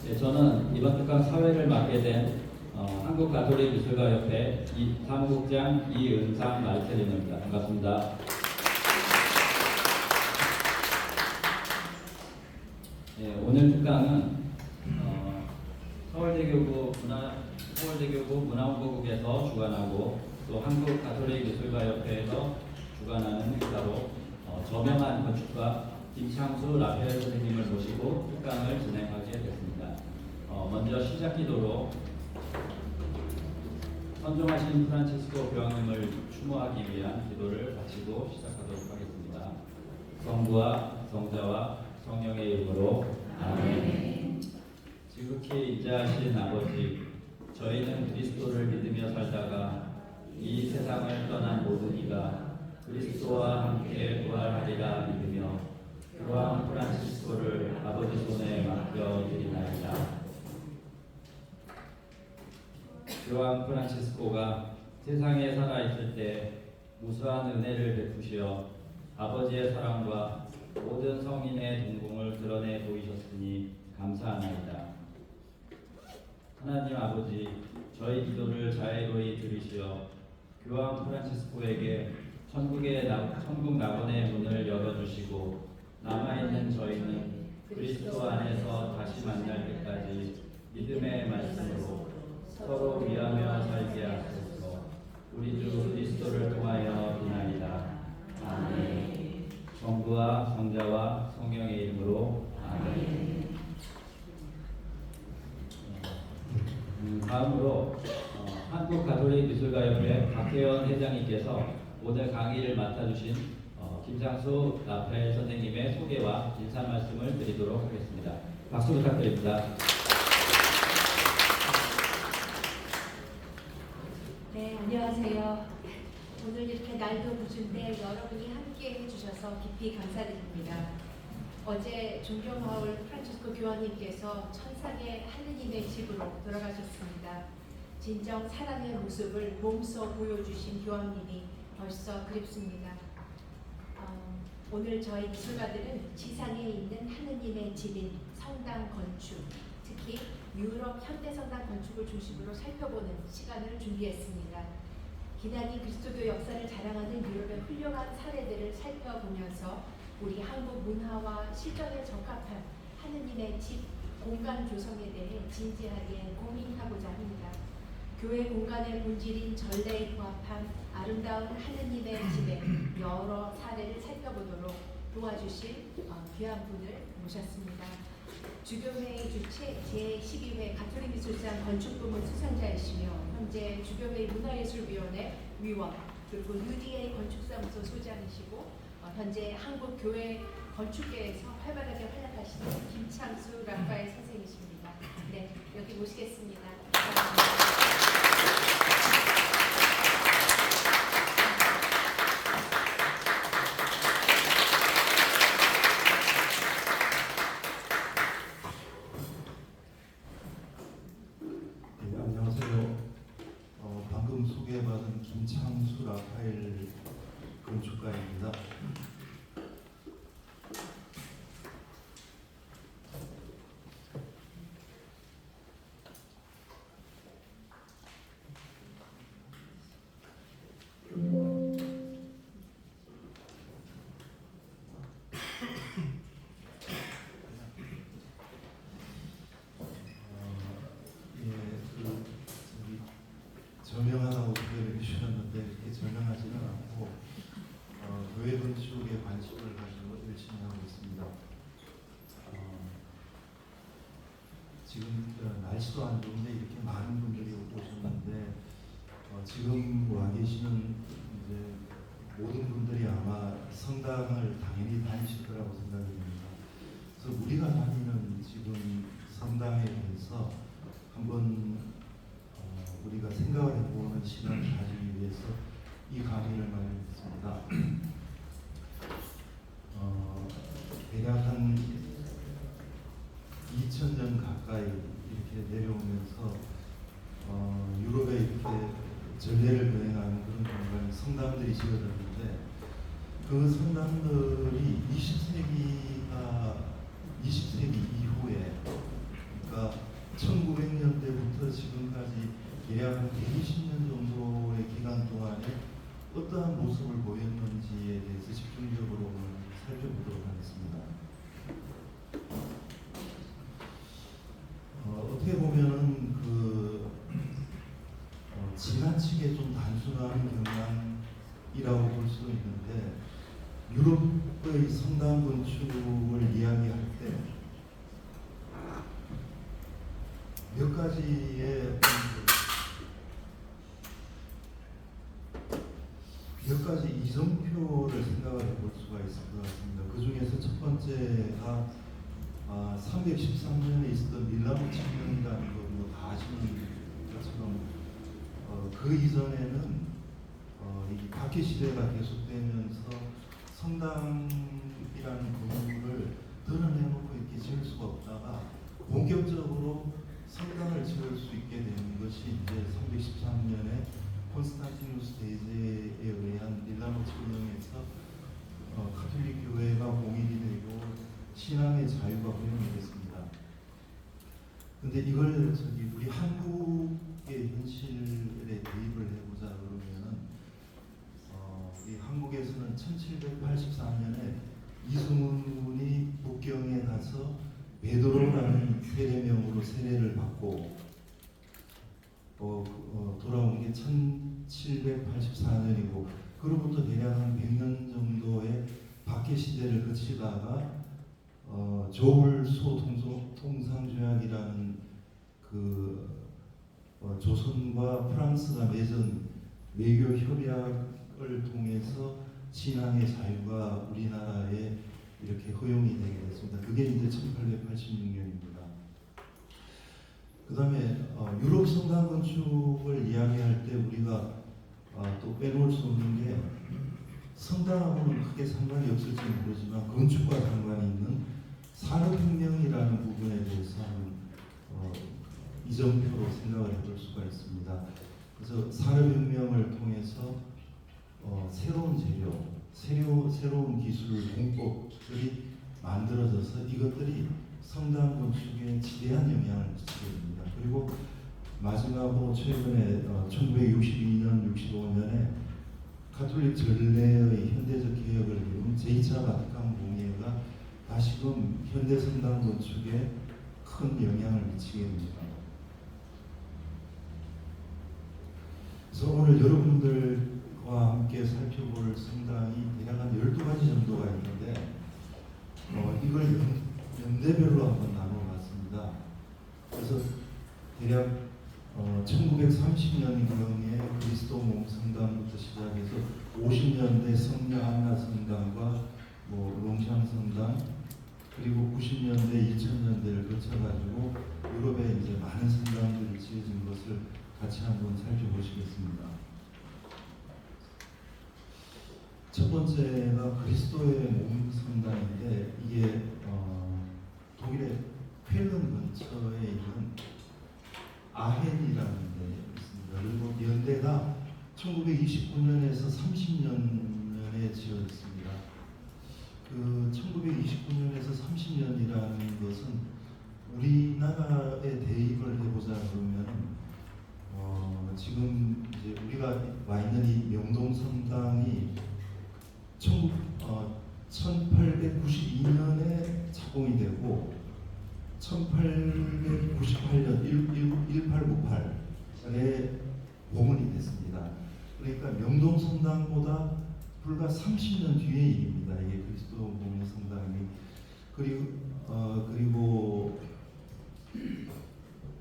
네, 저는 이번 특강 사회를 맡게 된 한국가톨릭미술가협회 사무국장 이은상 마르셀리노입니다. 반갑습니다. 네, 오늘 특강은 서울대교구 문화홍보국에서 주관하고 또 한국가톨릭미술가협회에서 주관하는 행사로 저명한 건축가 김창수 라펠 선생님을 모시고 특강을 진행하게 됐습니다. 먼저 시작 기도로 선종하신 프란치스코 교황님을 추모하기 위한 기도를 바치고 시작하도록 하겠습니다. 성부와 성자와 성령의 이름으로 아멘. 지극히 인자하신 아버지, 저희는 그리스도를 믿으며 살다가 이 세상을 떠난 모든 이가 그리스도와 함께 부활하리라 믿으며 교황 프란치스코를 아버지 손에 맡겨드리나이다. 교황 프란치스코가 세상에 살아있을 때 무수한 은혜를 베푸시어 아버지의 사랑과 모든 성인의 동공을 드러내 보이셨으니 감사하나이다. 하나님 아버지, 저희 기도를 자애로이 들으시어 교황 프란치스코에게 천국 낙원의 문을 열어주시고 남아있는 저희는 그리스도 안에서 다시 만날 때까지 믿음의 말씀으로 서로 위하며 살게 하소서. 우리 주 그리스도를 통하여 비나이다. 아멘. 성부와 성자와 성령의 이름으로 아멘. 다음으로 한국가톨릭미술가협회 박혜원 회장님께서 오늘 강의를 맡아주신 김창수 라펠 선생님의 소개와 인사 말씀을 드리도록 하겠습니다. 박수 부탁드립니다. 네, 안녕하세요. 오늘 이렇게 날도 늦은데 여러분이 함께 해주셔서 깊이 감사드립니다. 어제 존경하올 프란치스코 교황님께서 천상의 하느님의 집으로 돌아가셨습니다. 진정 사랑의 모습을 몸소 보여주신 교황님이 벌써 그립습니다. 오늘 저희 미술가들은 지상에 있는 하느님의 집인 성당 건축, 특히 유럽 현대성당 건축을 중심으로 살펴보는 시간을 준비했습니다. 기나긴 그리스도교 역사를 자랑하는 유럽의 훌륭한 사례들을 살펴보면서 우리 한국 문화와 실전에 적합한 하느님의 집 공간 조성에 대해 진지하게 고민하고자 합니다. 교회 공간의 본질인 전례에 부합한 아름다운 하느님의 집의 여러 사례를 살펴보도록 도와주실 귀한 분을 모셨습니다. 주교회의 주최 제12회 가톨릭미술상 건축부문 수상자이시며 현재 주교회 문화예술위원회 위원 그리고 UDA 건축사무소 소장이시고 현재 한국교회 건축계에서 활발하게 활약하시는 김창수 라파엘 선생님이십니다. 네, 여기 모시겠습니다. 방금 소개받은 김창수 라파엘 건축가입니다. 저명하다고 소개를 해주셨는데 이렇게 저명하지는 않고 교회 건축에 관심을 가지고 열심히 하고 있습니다. 지금 날씨도 안 좋은데 이렇게 많은 분들이 오셨는데 지금 와 계시는 이제 모든 분들이 아마 성당을 당연히 다니실 거라고 생각됩니다. 그래서 우리가 다니는 지금 성당에 대해서 한번 우리가 생각을 해보는 시간을 가지기 위해서 이 강의를 마련했습니다. 대략 한 2000년 가까이 이렇게 내려오면서 유럽에 이렇게 전례를 거행하는 그런 공간이 성당들이 지어졌는데 그 성당들이 20세기 이후에 그러니까 전체가 1900년대부터 지금까지 대략 한 120년 정도의 기간 동안에 어떠한 모습을 보였는지에 대해서 집중적으로 오늘 살펴보도록 하겠습니다. 어떻게 보면은 지나치게 좀 단순한 경향이라고 볼 수도 있는데, 유럽의 성당 건축을 이야기할 때 몇 가지의 몇 가지 이정표를 생각을 해볼 수가 있을 것 같습니다. 그 중에서 첫 번째가 313년에 있었던 밀라노 혁명이라는 거 뭐 다 아시는 것처럼 그 이전에는 이 박해 시대가 계속되면서 성당이라는 건물을 드러내놓고 이렇게 지을 수가 없다가 본격적으로 성당을 지을 수 있게 되는 것이 이제 313년에 콘스탄티누스 대제에 의한 밀라노 혁명에서 가톨릭 교회가 공인이 되고 신앙의 자유가 허용이 됐습니다. 근데 이걸 우리 한국의 현실에 대입을 해보자 그러면은 이 한국에서는 1784년에 이승훈이 북경에 가서 베드로라는 세례명으로 세례를 받고 돌아온 게 1784년이고, 그로부터 대략 한 100년 정도의 박해 시대를 거치다가 조울소 통상조약이라는 조선과 프랑스가 맺은 외교 협약을 통해서 신앙의 자유가 우리나라에 이렇게 허용이 되게 됐습니다. 그게 이제 1886년입니다. 그 다음에 유럽 성당 건축을 이야기할 때 우리가 또 빼놓을 수 없는 게, 성당하고는 크게 상관이 없을지 모르지만 건축과 상관이 있는 산업혁명이라는 부분에 대해서 이정표로 생각을 해볼 수가 있습니다. 그래서 산업혁명을 통해서 새로운 재료, 새로운 기술, 공법들이 만들어져서 이것들이 성당 건축에 지대한 영향을 미치게 됩니다. 그리고 마지막으로 최근에 1962년, 65년에 가톨릭 전례의 현대적 개혁을 이룬 제2차 바티칸 공예가 다시금 현대 성당 건축에 큰 영향을 미치게 됩니다. 그래서 오늘 여러분들과 함께 살펴볼 성당이 대략 한 12가지 정도가 있는데 이걸 연대별로 한번 나눠봤습니다. 그래서 대략 1930년경에 그리스도 몸 성당부터 시작해서 50년대 성녀 안나 성당과 롱샹 성당, 그리고 90년대, 2000년대를 거쳐가지고 유럽에 이제 많은 성당들이 지어진 것을 같이 한번 살펴보시겠습니다. 첫 번째가 그리스도의 몸 성당인데, 이게 독일의 쾰른 근처에 있는 아헨이라는 데 있습니다. 그리고 연대가 1929년에서 30년에 지어졌습니다. 그 1929년에서 30년이라는 것은 우리나라에 대입을 해보자 그러면 지금 이제 우리가 와 있는 이 명동 성당이 1892년에 착공이 되고 1898년 1898년에 복원이 됐습니다. 그러니까 명동 성당보다 불과 30년 뒤의 일입니다. 이게 그리스도 몸의 성당이. 그리고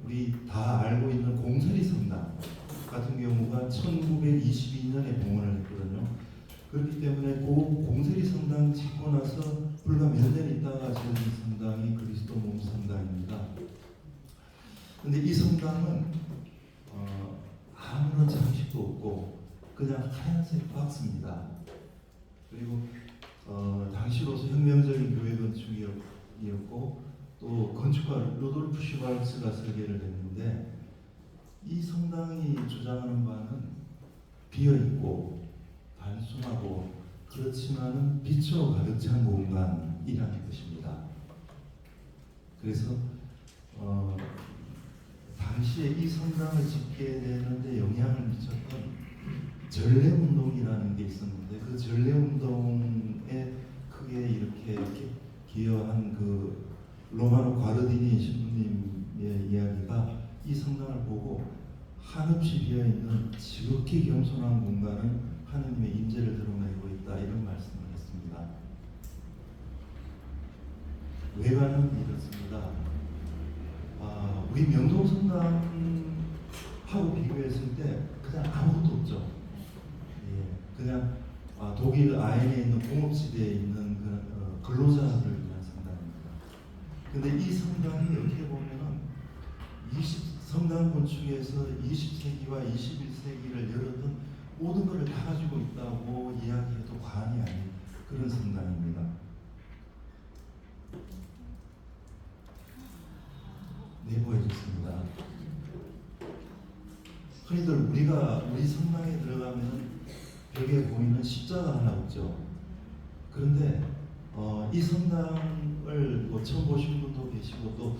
우리 다 알고 있는 공설이 성당 같은 경우가 1922년에 복원을 했거든요. 그렇기 때문에 그 공설이 성당 짓고 나서 불과 몇 년 있다가 지어진 성당이 그리스도 몸 성당입니다. 근데 이 성당은 아무런 장식도 없고 그냥 하얀색 박스입니다. 그리고 당시로서 혁명적인 교회 건축이었고 또 건축가 루돌프 슈발츠가 설계를 했는데, 이 성당이 주장하는 바는 비어있고 단순하고 그렇지만은 빛으로 가득 찬 공간이라는 것입니다. 그래서 당시에 이 성당을 짓게 되는데 영향을 미쳤던 전례운동이라는 게 있었는데 그 전례운동에 크게 이렇게 기여한 그 로마노 과르디니 신부님의 이야기가 이 성당을 보고 한없이 비어있는 지극히 겸손한 공간은 하느님의 임재를 드러내고 있다 이런 말씀을 했습니다. 외관은 이렇습니다. 우리 명동성당하고 비교했을 때 그냥 아무것도 없죠. 그냥 독일 아인에 있는 공업지대에 있는 그런 근로자들을 위한 성당입니다. 근데 이 성당이 어떻게 보면은 성당 건축에서 20세기와 21세기를 열었던 모든 것을 다 가지고 있다고 이야기해도 과언이 아닌 그런 성당입니다. 내부해졌습니다. 흔히들 우리 성당에 들어가면 벽에 보이는 십자가 하나 없죠. 그런데 이 성당을 처음 보신 분도 계시고 또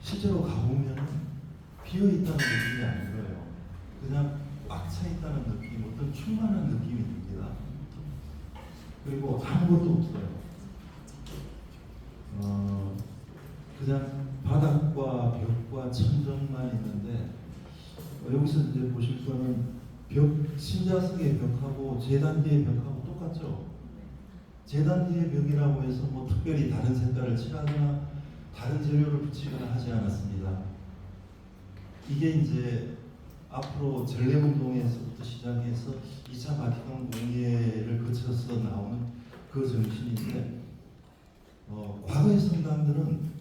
실제로 가보면 비어있다는 느낌이 안 들어요. 그냥 꽉 차 있다는 느낌, 어떤 충만한 느낌이 듭니다. 그리고 아무것도 없어요. 그냥 바닥과 벽과 천정만 있는데 여기서 이제 보실 거는 신자석의 벽하고 제단 뒤의 벽하고 똑같죠. 제단 뒤의 벽이라고 해서 뭐 특별히 다른 색깔을 칠하거나 다른 재료를 붙이거나 하지 않았습니다. 이게 이제 앞으로 전례운동에서부터 시작해서 2차 바티칸 공예를 거쳐서 나오는 그 정신인데 과거의 성당들은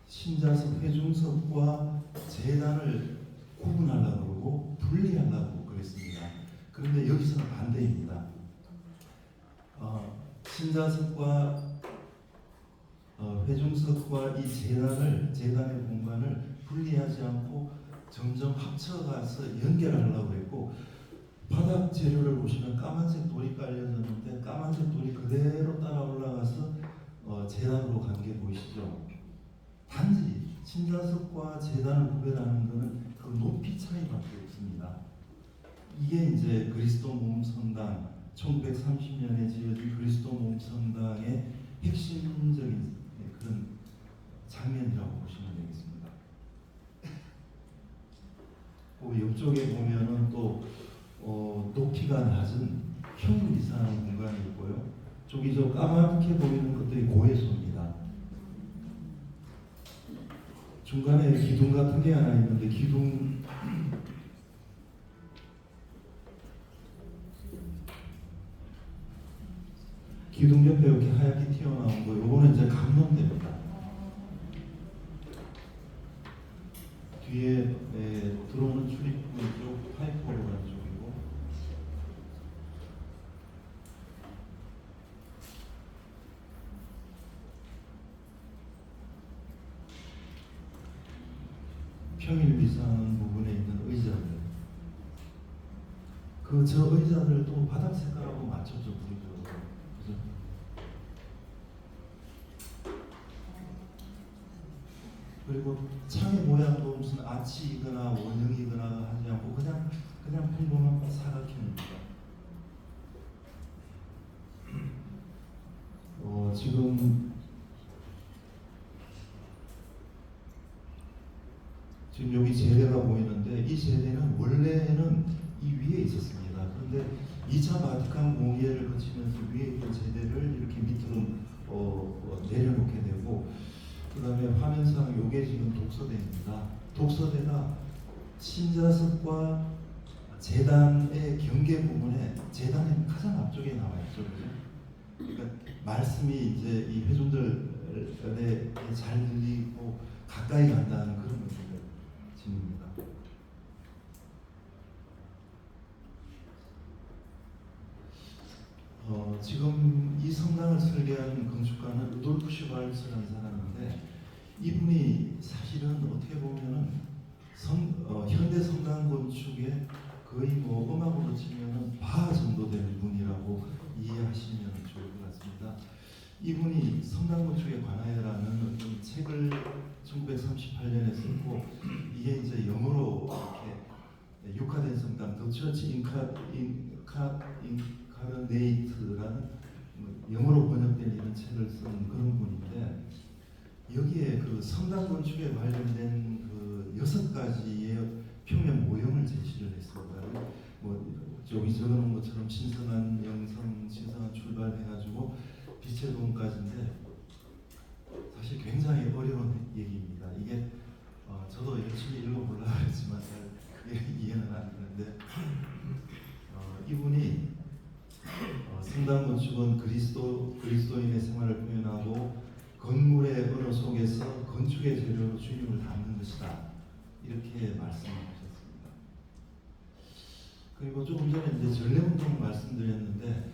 신자석, 회중석과 제단을 구분하려고 그러고 분리하려고 그랬습니다. 그런데 여기서는 반대입니다. 신자석과 회중석과 이 제단의 공간을 분리하지 않고 점점 합쳐가서 연결하려고 했고 바닥 재료를 보시면 까만색 돌이 깔려졌는데 까만색 돌이 그대로 따라 올라가서 제단으로 간 게 보이시죠? 단지 신자석과 제단을 구별하는 것은 그 높이 차이밖에 없습니다. 이게 이제 그리스도 모음 성당 1930년에 지어진 그리스도 모음 성당의 핵심적인 그런 장면이라고 보시면 되겠습니다. 그 옆쪽에 보면은 또 높이가 낮은 평을 이상한 공간이 있고요. 저기 저 까맣게 보이는 것들이 고해소입니다. 중간에 기둥 같은 게 하나 있는데 기둥 옆에 이렇게 하얗게 튀어나온 거, 요거는 이제 감론대입니다. 뒤에 들어오는 출입구 쪽 파이프로 간 쪽이고, 평일 미사하는 부분에 있는 의자들, 저 의자들도 바닥 색깔하고 맞춰져 보이죠. 그죠? 그리고 창의 모양도 무슨 아치이거나 원형이거나 하지 않고 그냥 평범한 사각형입니다. 지금 여기 제대가 보이는데 이 제대는 원래는 이 위에 있었습니다. 그런데 2차 바티칸 공예를 거치면서 위에 있던 제대를 이렇게 밑으로 내려놓게 되고, 그 다음에 화면상 요게 지금 독서대입니다. 독서대가 신자석과 제단의 경계 부분에 제단의 가장 앞쪽에 나와 있죠. 그죠? 그러니까 말씀이 이제 이 회중들에 잘 들리고 가까이 간다는 그런 의미를 지닙니다. 지금 이 성당을 설계한 건축가는 루돌프 슈발츠라는 사람인데, 이분이 사실은 어떻게 보면은 현대 성당 건축의 거의 뭐 음악으로 치면은 바 정도 되는 분이라고 이해하시면 좋을 것 같습니다. 이분이 성당 건축에 관하여라는 어떤 책을 1938년에 썼고 이게 이제 영어로 이렇게 육화된 성당, The Church Incarnate라는 영어로 번역된 이런 책을 쓴 그런 분인데 여기에 그 성당 건축에 관련된 그 6가지의 표면 모형을 제시를 했습니다. 뭐 여기 적어놓은 것처럼 신성한 영성, 신성한 출발 해가지고 빛의 돈까지인데 사실 굉장히 어려운 얘기입니다. 이게 저도 열심히 읽어보려고 했지만 잘 이해는 안 되는데 이분이 성당 건축은 그리스도인의 생활을 표현하고 건물의 언어 속에서 건축의 재료로 주님을 담는 것이다. 이렇게 말씀하셨습니다. 그리고 조금 전에 이제 전례운동 말씀드렸는데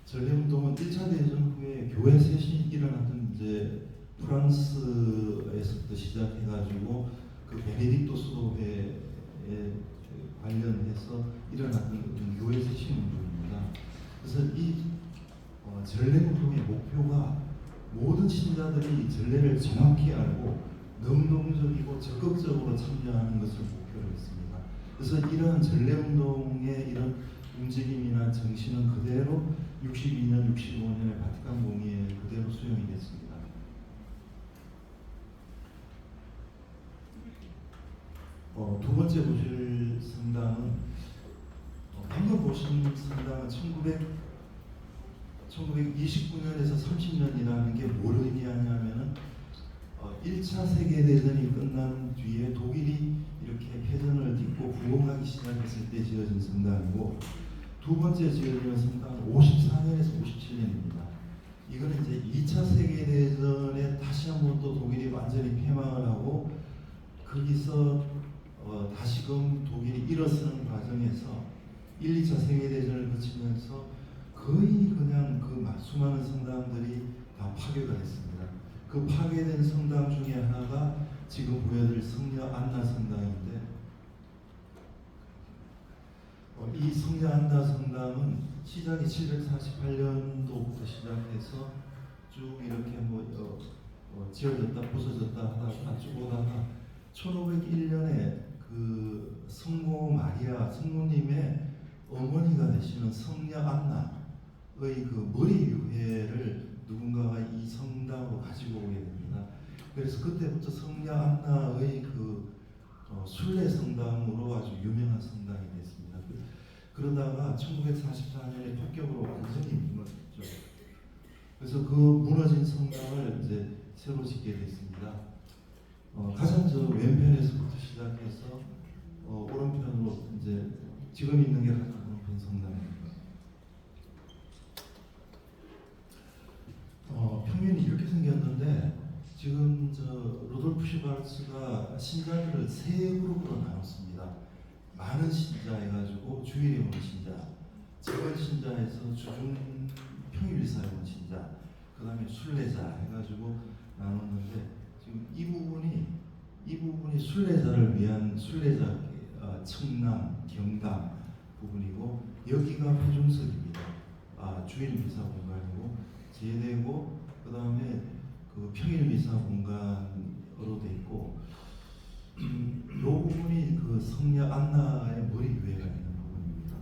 전례운동은 1차 대전 후에 교회 쇄신이 일어났던 이제 프랑스에서부터 시작해가지고 그 베네딕토 수도회에 관련해서 일어났던 교회 쇄신 운동입니다. 그래서 이 전례운동의 목표가 모든 신자들이 전례를 정확히 알고 능동적이고 적극적으로 참여하는 것을 목표로 했습니다. 그래서 이런 전례운동의 이런 움직임이나 정신은 그대로 62년, 65년의 바티칸 공의에 그대로 수용이 됐습니다. 두 번째 보실 성당은 방금 보신 성당은 1929년에서 30년이라는 게 뭘 의미하냐면은 1차 세계대전이 끝난 뒤에 독일이 이렇게 패전을 딛고 부흥하기 시작했을 때 지어진 성당이고 두 번째 지어진 성당은 54년에서 57년입니다. 이거는 이제 2차 세계대전에 다시 한번 또 독일이 완전히 패망을 하고 거기서 다시금 독일이 일어서는 과정에서 1, 2차 세계대전을 거치면서 거의 그냥 그 수많은 성당들이 다 파괴가 됐습니다. 그 파괴된 성당 중에 하나가 지금 보여드릴 성녀 안나 성당인데 이 성녀 안나 성당은 시작이 748년도부터 시작해서 쭉 이렇게 지어졌다 부서졌다 하다가 쭉 오다가 1501년에 그 성모 마리아 성모님의 어머니가 되시는 성녀 안나의 그 머리 유해를 누군가가 이 성당으로 가지고 오게 됩니다. 그래서 그때부터 성녀 안나의 그 순례 성당으로 아주 유명한 성당이 됐습니다. 그러다가 1944년에 폭격으로 완전히 무너졌죠. 그래서 그 무너진 성당을 이제 새로 짓게 됐습니다. 가장 저 왼편에서부터 시작해서 오른편으로 이제 지금 있는 게 가장 오른편 성당입니다. 평면이 이렇게 생겼는데 지금 저 루돌프 슈바르츠가 신자들을 세 그룹으로 나눴습니다. 많은 신자 해가지고 주일에 오는 신자, 적은 신자에서 주중 평일사에 오는 신자, 그 다음에 순례자 해가지고 나눴는데 지금 이 부분이 순례자를 위한 순례자 청남, 경당 부분이고 여기가 회중석입니다. 주일 미사 공간이고 제대고 그 다음에 그 평일 미사 공간으로 돼 있고 이 부분이 그 성녀 안나의 머리 위에가 있는 부분입니다.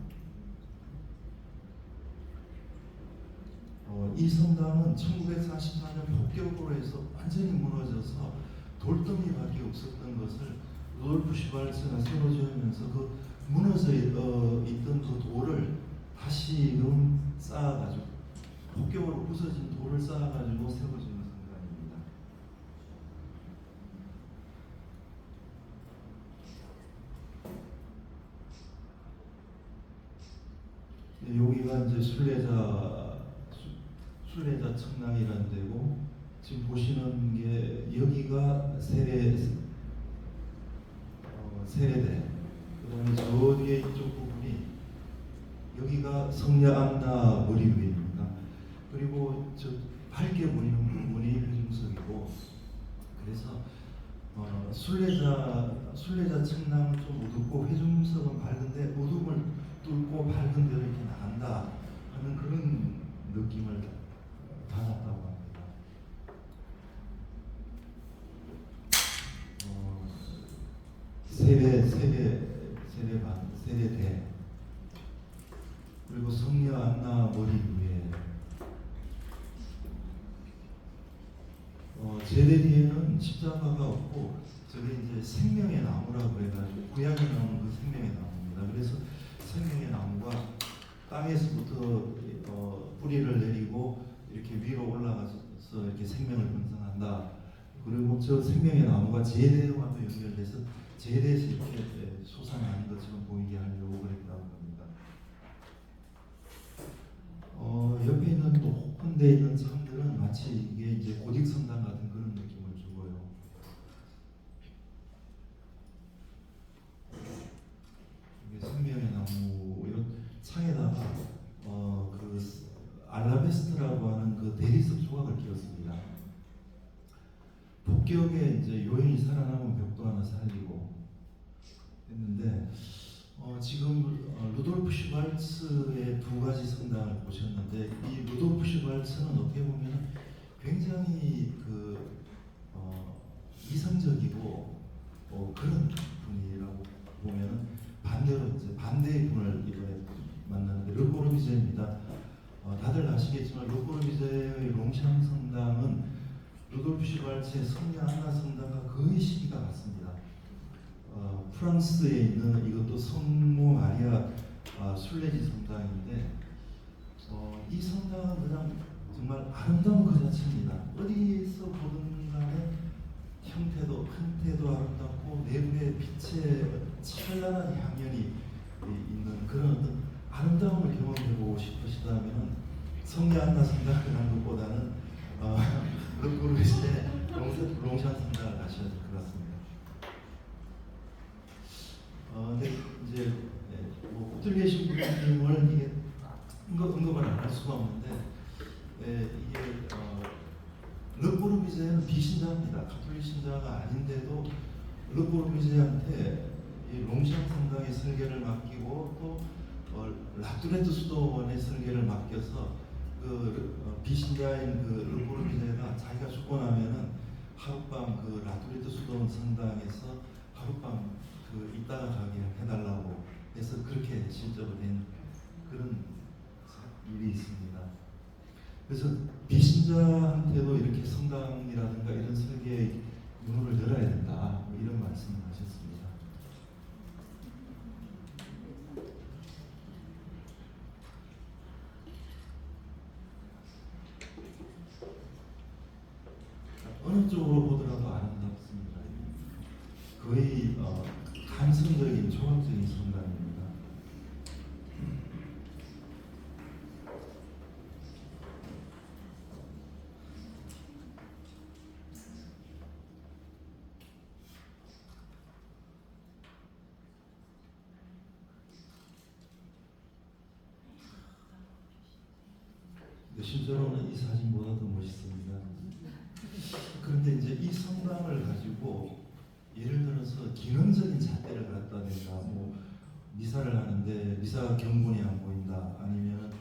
이 성당은 1944년 폭격으로 해서 완전히 무너져서 돌덩이밖에 없었던 것을 루돌프 슈발츠가 새로 지으면서 그 무너져 있던 그 돌을 다시금 쌓아가지고 폭격으로 부서진 돌을 쌓아가지고 새로 지은 성당입니다. 여기가 이제 순례자 청랑이라는 데고 지금 보시는 게 여기가 세례대 그다음에 저 뒤에 이쪽 부분이 여기가 성녀 안나 머리 위입니다. 그리고 저 밝게 보이는 부분이 회중석이고 그래서 순례자 청랑은 좀 어둡고 회중석은 밝은데 어둠을 뚫고 밝은 데로 이렇게 나간다 하는 그런 느낌을 받았다고 합니다. 세례대, 그리고 성녀 안나 머리 위에 제대 뒤에는 십자가가 없고 저게 이제 생명의 나무라고 해가지고 구약에 나오는 그 생명의 나무입니다. 그래서 생명의 나무가 땅에서부터 뿌리를 내리고 이렇게 위로 올라가서 이렇게 생명을 번성한다. 그리고 저 생명의 나무가 제대와도 연결돼서 제대에서 이렇게 솟아나는 것처럼 보이게 하려고 그랬다고 합니다. 옆에 있는 또 오픈되어 있는 성들은 마치 이게 이제 고딕 성당 같은 그런 느낌을 주고요. 이게 생명의 나무 창에다가 그 알라베스트라고 하는 그 대리석 조각을 끼웠습니다. 폭격에 이제 요인이 살아남은 벽도 하나 살리고 했는데 지금 루돌프 슈발츠의 두 가지 성당을 보셨는데 이 루돌프 슈발츠는 어떻게 보면 굉장히 이성적이고 그런 분이라고 보면 반대로 이제 반대의 분을 이번에 만나는데 르꼬르비제입니다. 다들 아시겠지만 르꼬르비제의 롱샹 성당은 루돌프 슈발츠의 성녀 안나 성당과 거의 시기가 같습니다. 프랑스에 있는 이것도 성모 마리아 순례지 성당인데 이 성당은 그냥 정말 아름다운 그 자체입니다. 어디서 보든 간에 형태도 아름답고 내부에 빛의 찬란한 향연이 있는 그런 어떤 아름다움을 경험해보고 싶으시다면 성녀 안나 성당을 가는 것보다는 르꼬르비제 롱샹 성당을 가셔야 될 것 같습니다. 근데 이제 곁에 계신 분님을 이게 언급을 안 할 수가 없는데 이게 르꼬르비제는 비신자입니다. 가톨릭 신자가 아닌데도 르꼬르비제한테 이 롱샹 성당의 설계를 맡기고 또 라뚜레트 수도원의 설계를 맡겨서 그 비신자인 그 르꼬르비제가 자기가 죽고 나면은 하룻밤 그 라뚜레트 수도원 성당에서 하룻밤 있다가 가게 해달라고 해서 그렇게 실제로 된 그런 일이 있습니다. 그래서 비신자한테도 이렇게 성당이라든가 이런 설계의 문을 열어야 된다, 뭐 이런 말씀을 하셨습니다. 어느 쪽으로 보더라도 아름답습니다. 거의 감성적인 종합적인 성당입니다. 실제로는 이 사진보다도 멋있습니다. 그런데 이제 이 성당을 가지고 예를 들어서 기능적인 잣대를 갖다든가 뭐 미사를 하는데 미사 경본이 안 보인다, 아니면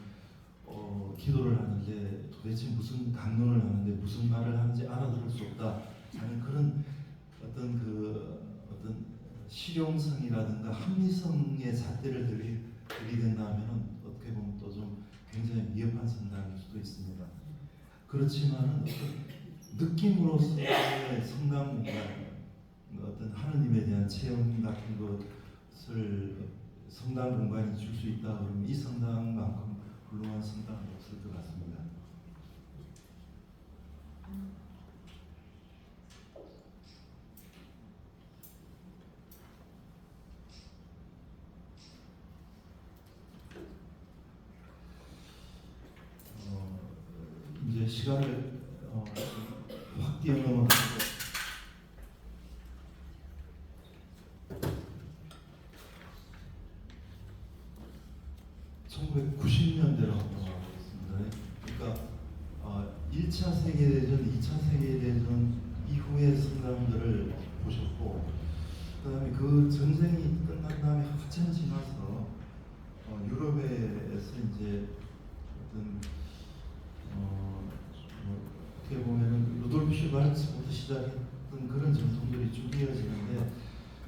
기도를 하는데 도대체 무슨 강론을 하는데 무슨 말을 하는지 알아들을 수 없다 하는 그런 어떤 실용성이라든가 합리성의 잣대를 들이댄다면 어떻게 보면 또 좀 굉장히 위협한 성당일 수도 있습니다. 그렇지만은 느낌으로서의 성당 공간, 어떤 하느님에 대한 체험 같은 것을 성당 공간이 줄 수 있다 그러면 이 성당만큼 훌륭한 성당은 없을 것 같습니다. 이제 시간을 확 뛰어넘어 1990년대로 넘어가겠습니다. 그러니까 1차 세계대전, 2차 세계대전 이후의 성당들을 보셨고, 그다음에 그 전쟁이 끝난 다음에 한참 지나서 유럽에서 이제 어떤 어떻게 보면은 루돌프 슈발츠부터 시작했던 그런 전통들이 쭉 이어지는데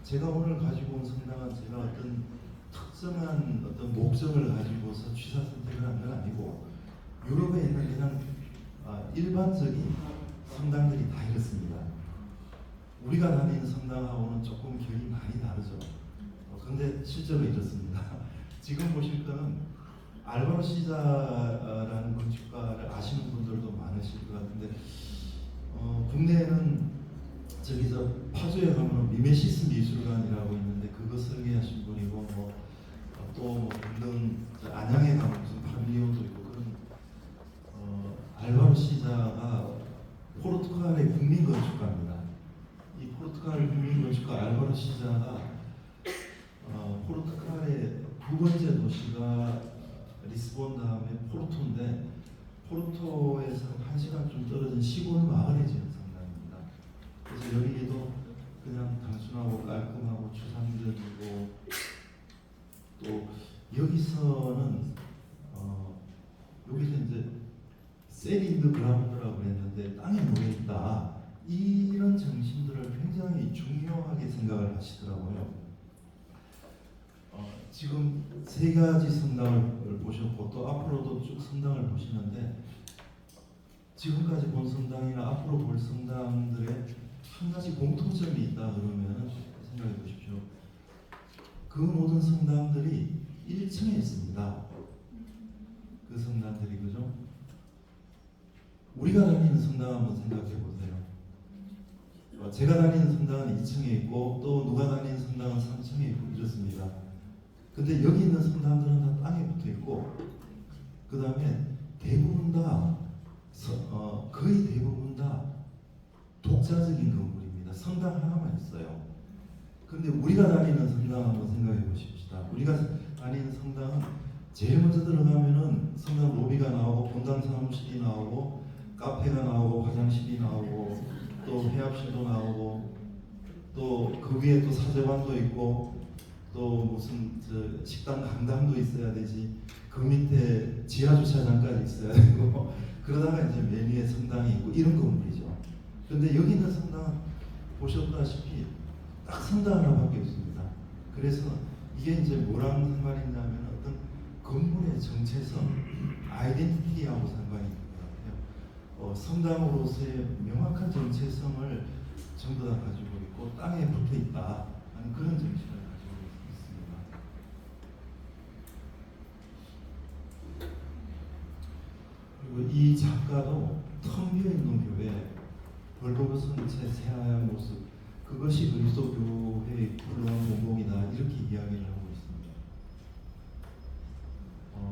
제가 오늘 가지고 온 성당은 제가 어떤 특정한 어떤 목적을 가지고서 취사 선택을 한 건 아니고 유럽에 있는 그냥 일반적인 성당들이 다 이렇습니다. 우리가 다니는 성당하고는 조금 결이 많이 다르죠. 그런데 실제로 이렇습니다. 지금 보실 거는 알바로 시자라는 건축가를 아시는 분들도 많으실 것 같은데 국내에는 저기서 파주에 가면 미메시스 미술관이라고 있는데 그거 설계하신 분이고 또 등등 안양에 가면 무슨 파빌리온도 있고 그런 알바로 시자가 포르투갈의 국민 건축가입니다. 이 포르투갈 국민 건축가 알바로 시자가 포르투갈의 두 번째 도시가 리스본 다음에 포르토인데 포르토에서 1시간쯤 떨어진 시골 마을에 지은 성당입니다. 그래서 여기에도 그냥 단순하고 깔끔하고 추상적이고 또 여기서는 여기서 이제 세린드 그라운드라고 했는데 땅에 놓여 있다 이런 정신들을 굉장히 중요하게 생각을 하시더라고요. 지금 세 가지 성당을 보셨고 또 앞으로도 쭉 성당을 보시는데 지금까지 본 성당이나 앞으로 볼 성당들의 한 가지 공통점이 있다 그러면 생각해 보십시오. 그 모든 성당들이 1층에 있습니다. 그 성당들이 그죠? 우리가 다니는 성당 한번 생각해 보세요. 제가 다니는 성당은 2층에 있고 또 누가 다니는 성당은 3층에 있고 이렇습니다. 근데 여기 있는 성당들은 다 땅에 붙어 있고 그 다음에 대부분 다 거의 대부분 다 독자적인 건물입니다. 성당 하나만 있어요. 근데 우리가 다니는 성당 한번 생각해 보십시다. 우리가 다니는 성당은 제일 먼저 들어가면은 성당 로비가 나오고 본당 사무실이 나오고 카페가 나오고 화장실이 나오고 또 회합실도 나오고 또 그 위에 또 사제관도 있고 또 무슨 식당 강당도 있어야 되지 그 밑에 지하 주차장까지 있어야 되고 그러다가 이제 맨 위에 성당이 있고 이런 건물이죠. 그런데 여기 있는 성당은 보셨다시피 딱 성당 하나밖에 없습니다. 그래서 이게 이제 뭐랑 상관이 있냐면 어떤 건물의 정체성, 아이덴티티하고 상관이 있는 것 같아요. 성당으로서의 명확한 정체성을 전부 다 가지고 있고 땅에 붙어 있다 하는 그런 정신을 가지고 있습니다. 그리고 이 작가도 텅 비어 있는 교회, 벌거벗은 채 새하얀 모습, 그것이 그리스도 교회의 훌륭한 공공이다 이렇게 이야기를 하고 있습니다.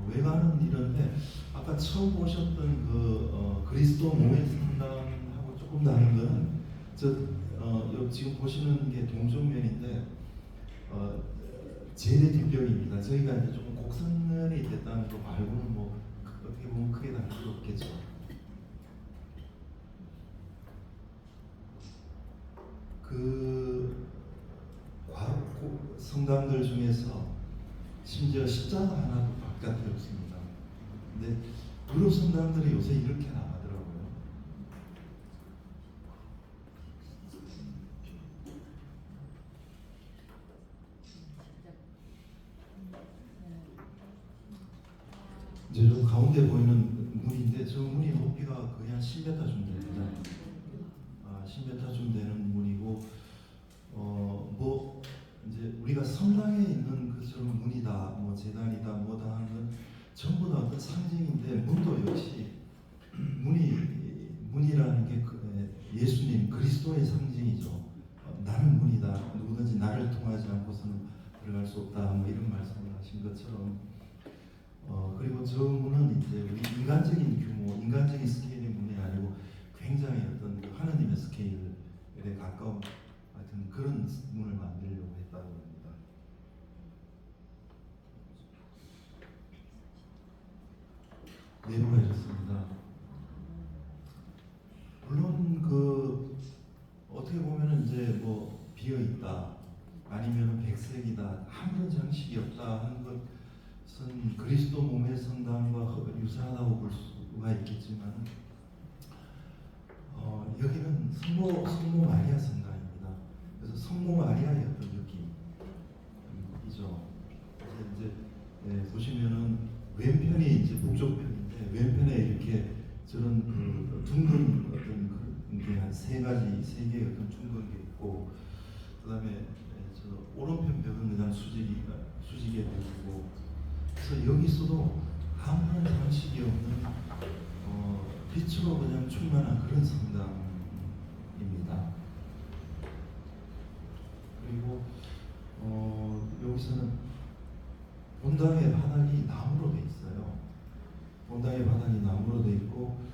외관은 이런데 아까 처음 보셨던 그 그리스도 몸의 성당하고 조금 다른 거는 지금 보시는 게 동정면인데 제대 뒷벽입니다. 저희가 이제 조금 곡선면이 됐다는 거 말고는 뭐 어떻게 보면 크게 다를 수 없겠죠. 그 성당들 중에서 심지어 십자가 하나도 바깥에 없습니다. 근데 유럽 성당들이 요새 이렇게 나가더라고요. 이제 저 가운데 보이는 문인데 저 문이 높이가 거의 한 10m쯤 됩니다. 10m쯤 되는 문이고 뭐 이제 우리가 성당에 있는 그처럼 문이다, 뭐 재단이다, 뭐다 하는 건 전부 다 어떤 상징인데 문도 역시 문이라는 게 예수님 그리스도의 상징이죠. 나는 문이다. 누구든지 나를 통하지 않고서는 들어갈 수 없다. 뭐 이런 말씀을 하신 것처럼 그리고 저 문은 이제 우리 인간적인 규모, 인간적인 스케일의 문이 아니고 굉장히 어떤 하나님의 스케일에 가까운 하여튼 그런 문을 만들려고 했다고 합니다. 내부가 이렇습니다. 물론 그 어떻게 보면은 이제 뭐 비어 있다, 아니면은 백색이다, 아무런 장식이 없다 하는 것은 그리스도 몸의 성당과 유사하다고 볼 수가 있겠지만. 여기는 성모 마리아 성당입니다. 그래서 성모 마리아의 어떤 느낌 보시면은 왼편이 이제 북쪽편인데 왼편에 이렇게 저런 둥근 어떤 게한 3가지, 3개의 어떤 둥근 게 있고, 그다음에 저 오른편 벽은 그냥 수직의 벽이고, 그래서 여기서도 아무런 장식이 없는 빛으로 그냥 충만한 그런 성당입니다. 그리고 여기서는 본당의 바닥이 나무로 돼 있어요. 본당의 바닥이 나무로 돼 있고,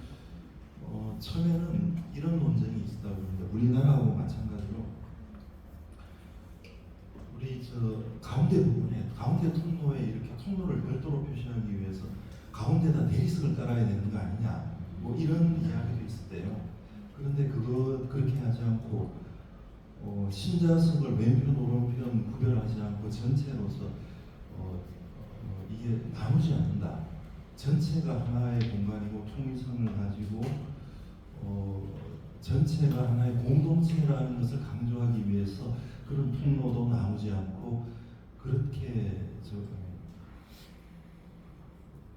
처음에는 이런 논쟁이 있었다고 합니다. 우리나라하고 마찬가지로 우리 저 가운데 부분에, 가운데 통로에 이렇게 통로를 별도로 표시하기 위해서 가운데다 대리석을 깔아야 되는 거 아니냐, 뭐 이런 이야기도 있었대요. 그런데 그렇게 하지 않고 신자석을 왼편 오른편 구별하지 않고 전체로서 이게 나누지 않는다. 전체가 하나의 공간이고 통일성을 가지고 전체가 하나의 공동체라는 것을 강조하기 위해서 그런 통로도 나누지 않고 그렇게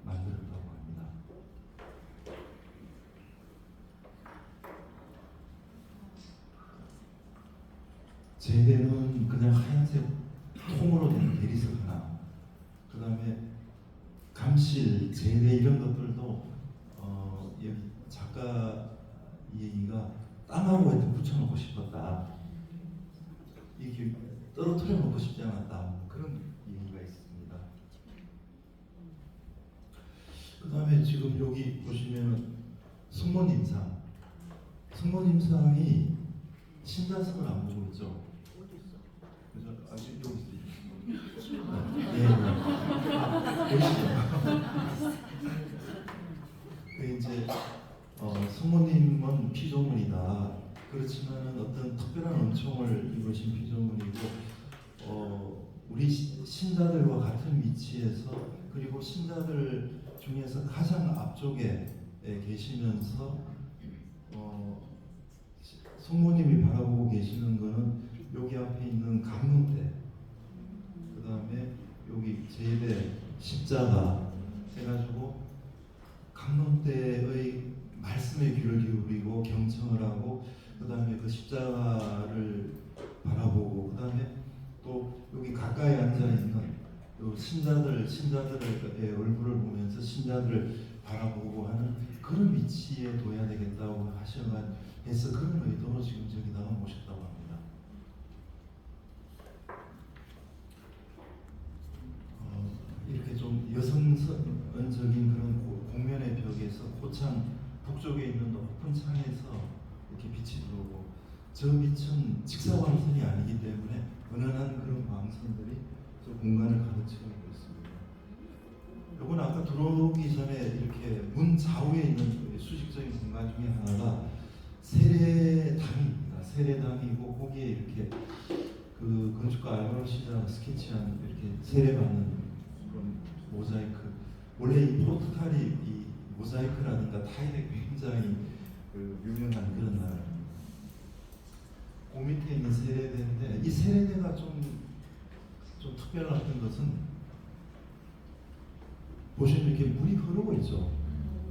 만들었다고 합니다. 제대는 그냥 하얀색 통으로 된 대리석 하나, 그 다음에 감실, 제대 이런 것들도 여기 작가 얘기가 땅하고 이렇게 붙여놓고 싶었다, 이게 떨어뜨려 놓고 싶지 않았다, 그런 얘기가 있습니다. 그 다음에 지금 여기 보시면 성모님상, 성모님상이 신자석을 안 보고 있죠. 그래서 아직 여기 있어요. 보이시죠? 그 이제 성모님은 피조물이다. 그렇지만은 어떤 특별한 은총을 입으신 피조물이고, 우리 신자들과 같은 위치에서, 그리고 신자들 중에서 가장 앞쪽에 계시면서 성모님이 바라보고 계시는 거는 여기 앞에 있는 강문대, 그 다음에 여기 제대, 십자가 해가지고 강문대의 말씀에 귀를 기울이고 경청을 하고, 그 다음에 그 십자가를 바라보고, 그 다음에 또 여기 가까이 앉아 있는 신자들의 얼굴을 보면서 신자들을 바라보고 하는 그런 위치에 둬야 되겠다고 해서 그런 의도로 지금 저기다가 모셨다고 합니다. 이렇게 좀 여성적인 그런 공면의 벽에서 고창 북쪽에 있는 높은 창에서 이렇게 빛이 들어오고, 저 빛은 직사광선이 아니기 때문에 은은한 그런 광선들이 저 공간을 가득 채우고 있습니다. 요건 아까 들어오기 전에 이렇게 문 좌우에 있는 수직적인 공간 중에 하나가 세례당입니다. 세례당이고, 거기에 이렇게 그 건축가 알바로 시장 스케치한 이렇게 세례받는 그런 모자이크. 원래 이 포르투갈이 이 모자이크라든가 타일에 굉장히 그 유명한 그런 나라입니다. 그 밑에 있는 세례대인데, 이 세례대가 좀 특별한 것은 보시면 이렇게 물이 흐르고 있죠.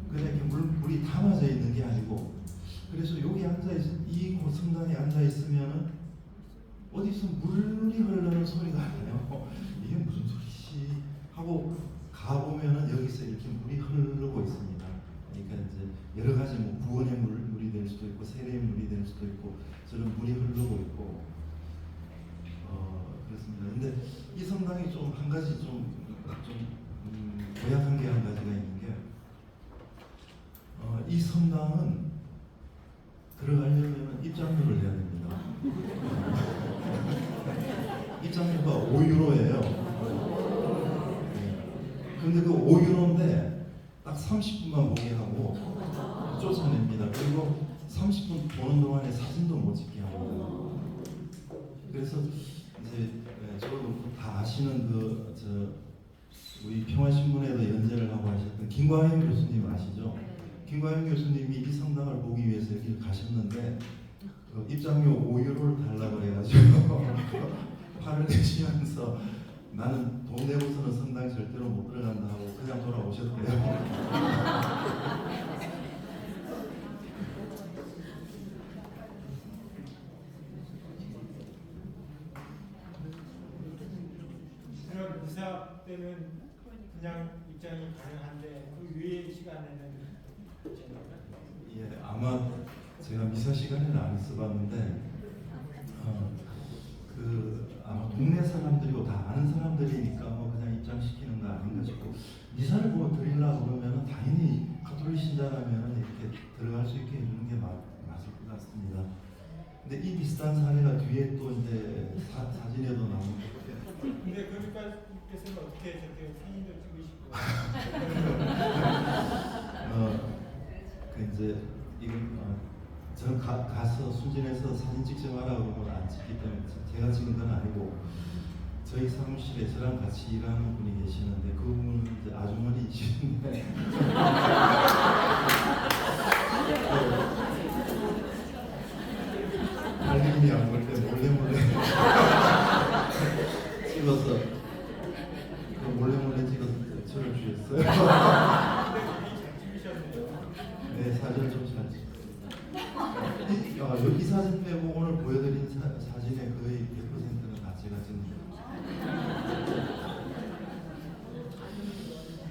그냥 이렇게 물이 담아져 있는 게 아니고, 그래서 여기 이 성당에 앉아 있으면은 어디서 물이 흐르는 소리가 나요. 이게 무슨 소리지 하고 가보면은 여기서 이렇게 물이 흐르고 있습니다. 그러니까 이제 여러 가지 뭐 구원의 물이 될 수도 있고 세례의 물이 될 수도 있고 저런 물이 흐르고 있고 그렇습니다. 근데 이 성당이 좀 한 가지 고약한 게 한 가지가 있는 게, 이 성당은 들어가려면 입장료를 내야 됩니다. 입장료가 5유로예요. 근데 그 5유로인데 딱 30분만 보게 하고 쫓아냅니다. 그리고 30분 보는 동안에 사진도 못 찍게 하고. 그래서 이제 저도 다 아시는 우리 평화신문에도 연재를 하고 하셨던 김광현 교수님 아시죠? 김광현 교수님이 이 성당을 보기 위해서 여기 가셨는데 입장료 5유로를 달라고 해가지고 팔을 내시면서 나는 돈 내고서는 성당 절대로 못 들어간다 하고 그냥 돌아오셨대요. 그럼 이사 때는 그냥 입장이 가능한데 그 외의 시간에는 어쨌습니까? 예, 아마 제가 미사 시간에는 안 있어봤는데 아마 동네 사람들이고 다 아는 사람들이니까 뭐 그냥 입장시키는 거 아닌가 싶고 미사를 뭐 드리려고 그러면 당연히 가톨릭 신자라면 이렇게 들어갈 수 있게 해주는 게 맞을 것 같습니다. 근데 이 비슷한 사례가 뒤에 또 이제 사진에도 나오는데 근데 그러니까께서는 어떻게 저렇게 사진을 찍으시고 그 이제 이건 저는 가서 순진해서 사진 찍지 마라 그러면 안 찍기 때문에 제가 찍은 건 아니고 저희 사무실에 저랑 같이 일하는 분이 계시는데 그분은 이제 아주머니이신데 할머니 안 볼 때 몰래 찍어서 몰래 찍어서 저를 주셨어요. 잘 찍으셨네요. 네, 사진을 좀 잘 찍었어요. 이 사진 빼고 오늘 보여드린 사진의 거의 100%는 다 제가 찍은 거예요.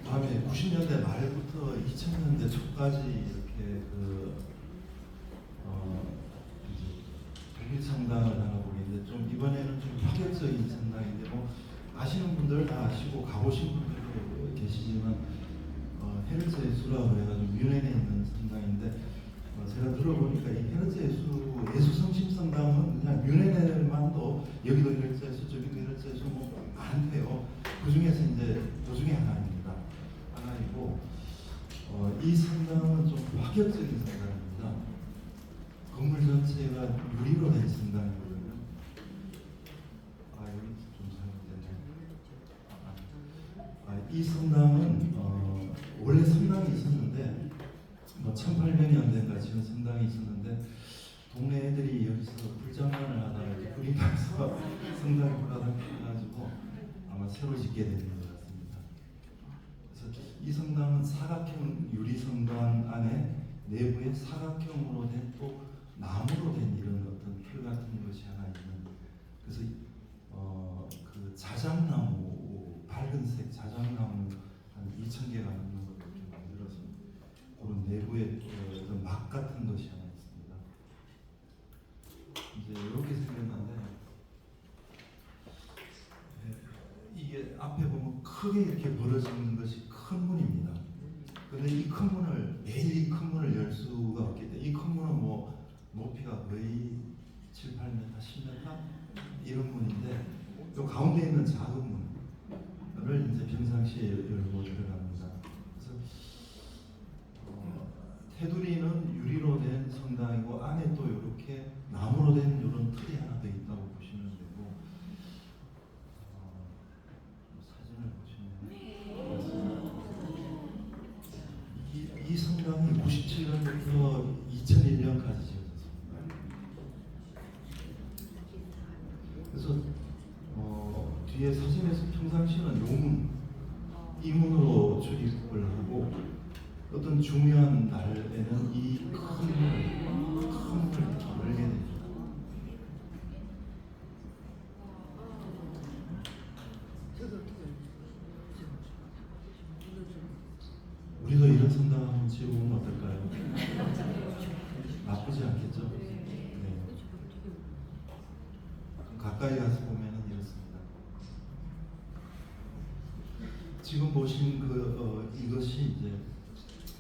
다음에 90년대 말부터 2000년대 초까지 이렇게 독일 성당을 하고 있는데 좀 이번에는 좀 파격적인 성당인데 뭐 아시는 분들 다 아시고 가보신 분들도 계시지만 헤르츠 예수라고 해가지고 뮌헨에 있는 성당인데 제가 들어보니까 이 헤르츠 예수 성심 성당은 그냥 뮌헨에만도 여기도 헤르츠 예수 저기도 헤르츠 예수 뭐 많대요. 그 중에서 이제 그 중에 하나이고 이 성당은 좀 파격적인 성당입니다. 건물 전체가 유리로 된 성당이거든요. 여기 좀 잘못됐네. 이 성당은 원래 성당이 있었는데 뭐 1800년대인가 지은 성당이 있었는데 동네 애들이 여기서 불장난을 하다가 이렇게 불이 나서 성당이 불가닥해가지고 아마 새로 짓게 된 것 같습니다. 그래서 이 성당은 사각형 유리 성당 안에 내부에 사각형으로 된 또 나무로 된 이런 어떤 틀 같은 것이 하나 있는 그래서 그 자작나무 밝은색 자작나무 한 2,000개가 넘는 것을 이렇게 만들어서 그런 내부에 어떤 막 같은 것이 하나 있습니다. 이제 이렇게 생겼는데 이게 앞에 보면 크게 이렇게 벌어지는 것이 큰 문입니다. 근데 이 큰 문을 매일 이 큰 문을 열 수가 없기 때문에 이 큰 문은 뭐 높이가 거의 7, 8m, 10m 이런 문인데 또 가운데 있는 작은 문을 이제 평상시에 열고 들어갑니다. 그래서 테두리는 유리로 된 성당이고 안에 또 이렇게 나무로 된 이런 틀이 하나 더 있다고 보시면 되고 사진을 보시면 이 성당이 97년부터 2001년까지 지어졌습니다. 그래서 뒤에 사진에서 평상시에는 요문 이 문으로 출입을 하고 어떤 중요한 날에는 이 큰 문을 열게 됩니다. 우리도 이런 성당 한번 지어보면 어떨까요? 나쁘지 않겠죠? 네. 가까이 가서 보면은 이렇습니다. 지금 보신 이것이 이제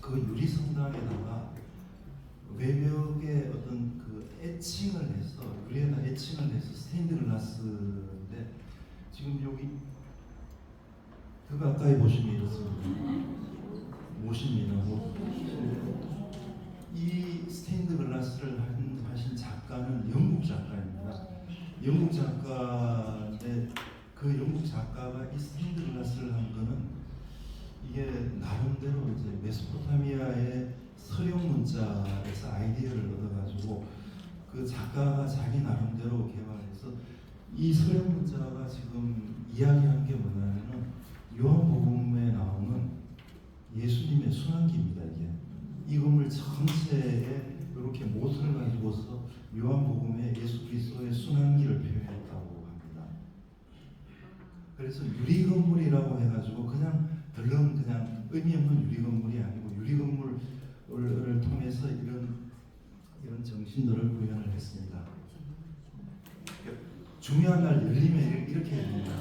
그 유리 성당에다가 외벽에 어떤 그 애칭을 해서 유리에다 애칭을 해서 스테인드 글라스인데 지금 여기 더 가까이 보시면 이렇습니다. 모십니다. 이 스테인드 글라스를 하신 작가는 영국 작가입니다. 영국 작가인데 그 영국 작가가 이 스테인드 글라스를 한 거는 이게 나름대로 이제 메소포타미아의 서령 문자에서 아이디어를 얻어가지고 그 작가가 자기 나름대로 개발해서 이 서령 문자가 지금 이야기한 게 뭐냐면은 요한복음에 나오는 예수님의 순환기입니다. 이 건물 전체에 이렇게 못을 가지고서 요한복음에 예수 그리스도의 순환기를 표현했다고 합니다. 그래서 유리 건물이라고 해가지고 그냥 덜렁 그냥 의미 없는 유리 건물이 아니고 유리 건물을 통해서 이런 정신들을 구현을 했습니다. 중요한 날 열리면 이렇게 열립니다.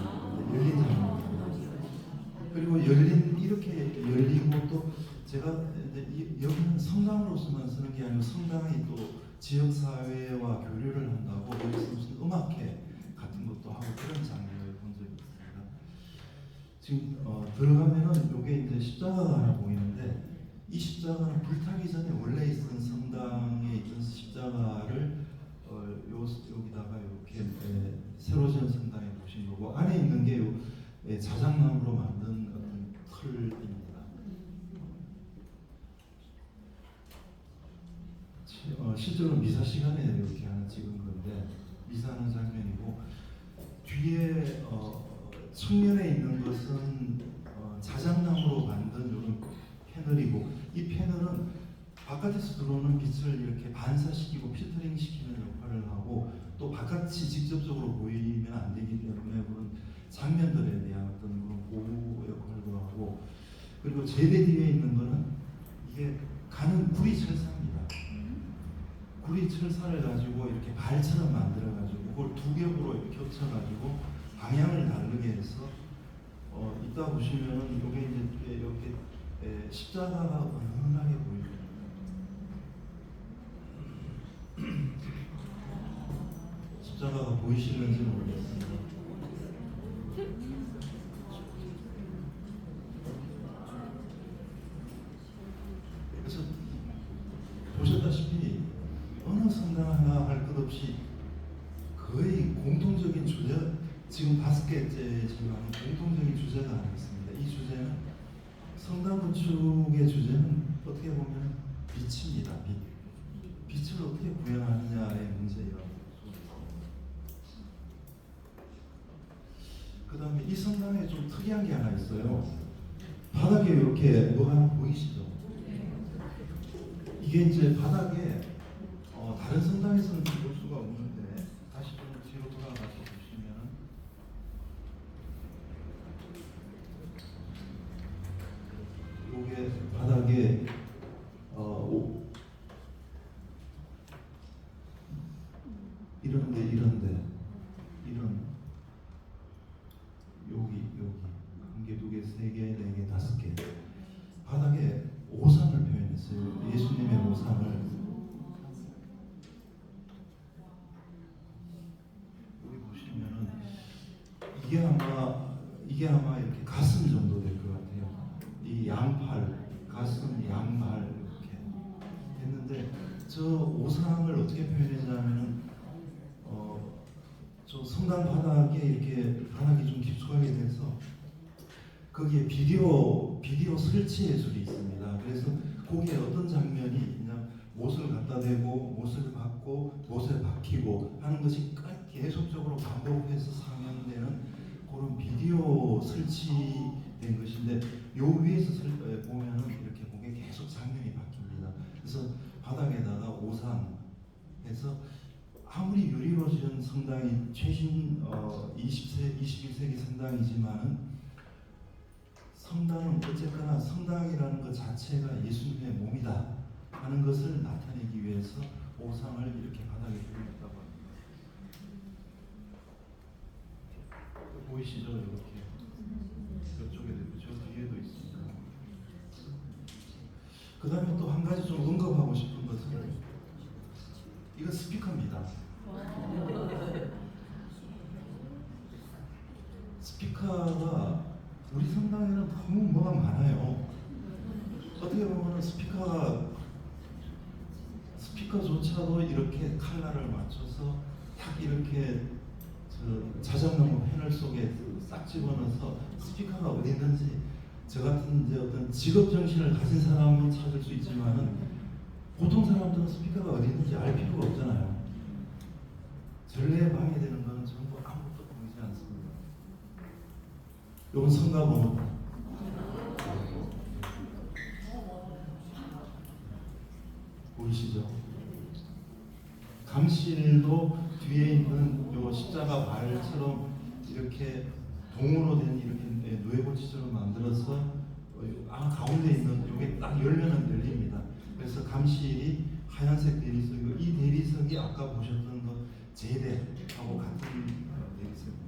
열린 장면. 그리고 이렇게 열리고 또 제가 이제 여기는 성당으로서만 쓰는 게 아니고 성당이 또 지역 사회와 교류를 한다고 여기서 무슨 음악회 같은 것도 하고 그런 장면을 본 적이 있습니다. 지금 들어가면은 이게 이제 십자가가 하나 보이는데 이 십자가는 불타기 전에 원래 있던 성당에 있던 십자가를 여기다가 이렇게 새로 지은 성당에 보신 거고 안에 있는 게 자작나무로 만든 어떤 틀입니다. 실제로 미사 시간에 이렇게 하나 찍은 건데 미사하는 장면이고 뒤에 측면에 있는 것은 자작나무로 만든 이런 패널이고 이 패널은 바깥에서 들어오는 빛을 이렇게 반사시키고 필터링 시키는 역할을 하고 또 바깥이 직접적으로 보이면 안 되기 때문에 그런 장면들에 대한 어떤 그런 보호 역할도 하고 그리고 제대 뒤에 있는 거는 이게 가는 구리 철사입니다. 구리 철사를 가지고 이렇게 발처럼 만들어 가지고 그걸 두 겹으로 이렇게 겹쳐 가지고 방향을 다르게 해서 이따 보시면은 이게 이제 이렇게 십자가가 은은하게 보입니다. 십자가가 보이시는지 모르겠습니다. 그래서 보셨다시피 어느 성당 하나 할 것 없이 거의 공통적인 주제 지금 5개째지만 공통적인 주제가 하나 있습니다. 이 주제는 성당 건축의 주제는 어떻게 보면 빛입니다. 빛을 어떻게 구현하느냐의 문제라고. 그 다음에 이 성당에 좀 특이한 게 하나 있어요. 바닥에 이렇게 뭐 하나 보이시죠? 이게 이제 바닥에 다른 성당에서는 볼 수가 없는데 다시 좀 뒤로 돌아가서 보시면 이게 바닥에 이런데 여기 1개, 2개, 3개, 4개, 5개 바닥에 오상을 표현했어요. 예수님의 오상을 여기 보시면은 이게 아마 이렇게 가슴 정도 될 것 같아요. 이 양팔, 가슴, 양발 이렇게 했는데 저 오상을 어떻게 표현했냐면은 저 성당 바닥에 이렇게 바닥이 좀 깊숙하게 돼서 거기에 비디오 설치 예술이 있습니다. 그래서 거기에 어떤 장면이 그냥 못을 갖다 대고 못을 받고 못에 박히고 하는 것이 계속적으로 반복해서 상영되는 그런 비디오 설치된 것인데 요 위에서 보면은 이렇게 보게 계속 장면이 바뀝니다. 그래서 바닥에다가 오상해서 아무리 유리로 지은 성당이 최신 21세기 성당이지만은 성당은 어쨌거나 성당이라는 것 자체가 예수님의 몸이다 하는 것을 나타내기 위해서 오상을 이렇게 바닥에 두었다고 합니다. 보이시죠? 이렇게 이쪽에도 저 뒤에도 있습니다. 그 다음에 또 한 가지 좀 언급하고 싶은 것은 이거 스피커입니다. 스피커가 우리 성당에는 너무 뭐가 많아요. 어떻게 보면 스피커조차도 이렇게 컬러를 맞춰서 딱 이렇게 자작나무 패널 속에 싹 집어넣어서 스피커가 어디 있는지 저 같은 이제 어떤 직업 정신을 가진 사람은 찾을 수 있지만은 보통 사람들은 스피커가 어디 있는지 알 필요가 없잖아요. 전례에 방해되는 것은 전부 아무것도 보이지 않습니다. 이건 성가봅니다. 보이시죠? 감실도 뒤에 있는 요 십자가 발처럼 이렇게 동으로 된 이렇게 누에고치처럼 만들어서 가운데 있는 요게 딱 열면은 열립니다. 그래서 감실이 하얀색 대리석이고 이 대리석이 아까 보셨던 그 제대하고 같은 대리석입니다.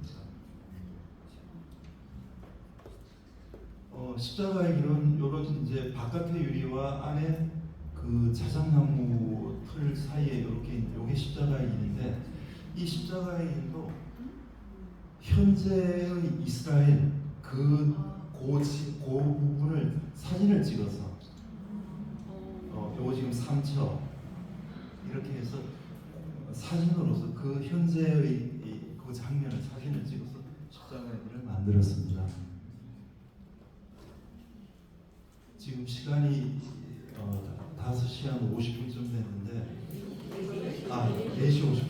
십자가의 길은 요런 이제 바깥의 유리와 안에 그 자작나무 틀 사이에 이렇게 요게 십자가의 길인데 이 십자가의 길도 현재의 이스라엘 그 부분을 사진을 찍어서 요거 지금 상처 이렇게 해서 사진으로서 그 현재의 그 장면을 사진을 찍어서 십자가의 길을 만들었습니다. 지금 시간이 5시 한 50분쯤 됐는데 4시 50분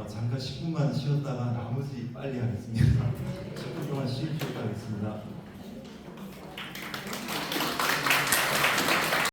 잠깐 10분만 쉬었다가 나머지 빨리 하겠습니다. 10분 동안 쉬도록 하겠습니다.